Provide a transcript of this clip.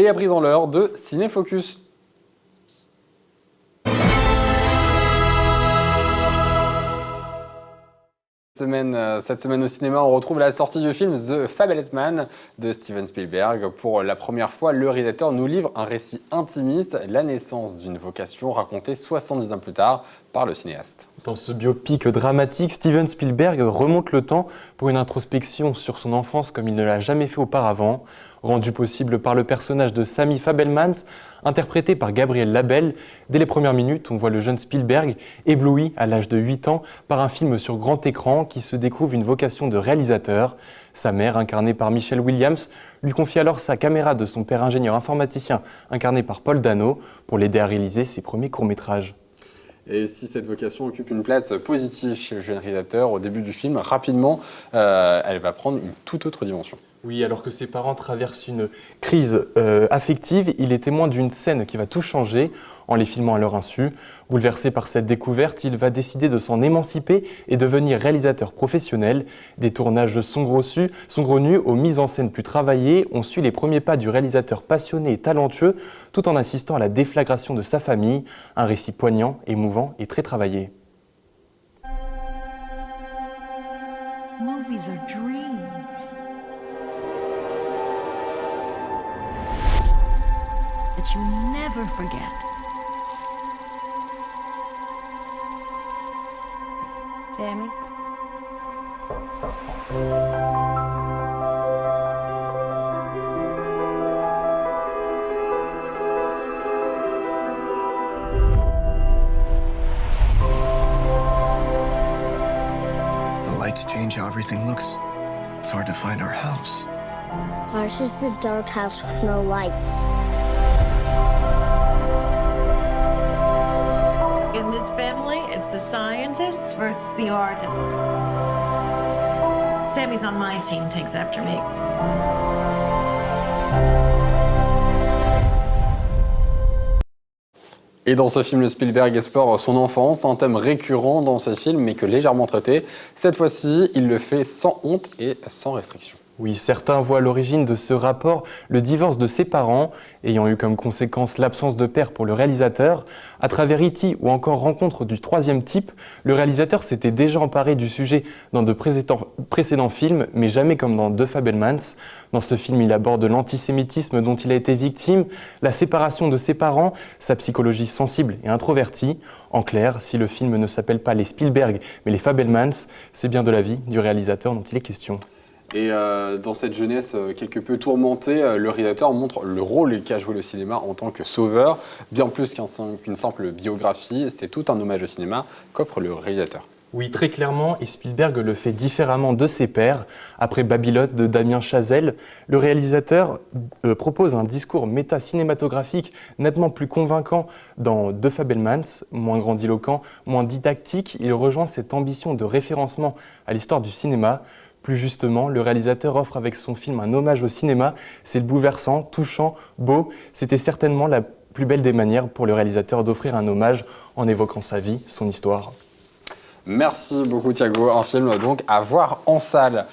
Et à présent l'heure de Ciné-Focus. Cette semaine au cinéma, on retrouve la sortie du film The Fabelman de Steven Spielberg. Pour la première fois, le réalisateur nous livre un récit intimiste, la naissance d'une vocation racontée 70 ans plus tard par le cinéaste. Dans ce biopic dramatique, Steven Spielberg remonte le temps pour une introspection sur son enfance comme il ne l'a jamais fait auparavant, rendu possible par le personnage de Sammy Fabelmans, interprété par Gabriel Labelle. Dès les premières minutes, on voit le jeune Spielberg ébloui à l'âge de 8 ans par un film sur grand écran qui se découvre une vocation de réalisateur. Sa mère, incarnée par Michelle Williams, lui confie alors sa caméra de son père ingénieur informaticien, incarné par Paul Dano, pour l'aider à réaliser ses premiers courts-métrages. Et si cette vocation occupe une place positive chez le jeune réalisateur, au début du film, rapidement, elle va prendre une toute autre dimension. Oui, alors que ses parents traversent une crise affective, il est témoin d'une scène qui va tout changer en les filmant à leur insu. Bouleversé par cette découverte, il va décider de s'en émanciper et devenir réalisateur professionnel. Des tournages saugrenus aux mises en scène plus travaillées, on suit les premiers pas du réalisateur passionné et talentueux, tout en assistant à la déflagration de sa famille. Un récit poignant, émouvant et très travaillé. Movies are dreams. That you never forget. Sammy? The lights change how everything looks. It's hard to find our house. Ours is the dark house with no lights. In this family, it's the scientists versus the artists. Sammy's on my team, takes after me. Et dans ce film, le Spielberg explore son enfance, un thème récurrent dans ses films, mais que légèrement traité. Cette fois-ci, il le fait sans honte et sans restriction. Oui, certains voient à l'origine de ce rapport le divorce de ses parents, ayant eu comme conséquence l'absence de père pour le réalisateur. À travers E.T. ou encore Rencontre du troisième type, le réalisateur s'était déjà emparé du sujet dans de précédents films, mais jamais comme dans The Fabelmans. Dans ce film, il aborde l'antisémitisme dont il a été victime, la séparation de ses parents, sa psychologie sensible et introvertie. En clair, si le film ne s'appelle pas les Spielberg, mais les Fabelmans, c'est bien de la vie du réalisateur dont il est question. Et dans cette jeunesse quelque peu tourmentée, le réalisateur montre le rôle qu'a joué le cinéma en tant que sauveur. Bien plus qu'une simple biographie, c'est tout un hommage au cinéma qu'offre le réalisateur. Oui, très clairement, et Spielberg le fait différemment de ses pairs. Après Babylone de Damien Chazelle, le réalisateur propose un discours méta-cinématographique nettement plus convaincant dans The Fabelmans, moins grandiloquent, moins didactique. Il rejoint cette ambition de référencement à l'histoire du cinéma. Plus justement, le réalisateur offre avec son film un hommage au cinéma. C'est le bouleversant, touchant, beau. C'était certainement la plus belle des manières pour le réalisateur d'offrir un hommage en évoquant sa vie, son histoire. Merci beaucoup Thiago, un film donc à voir en salle.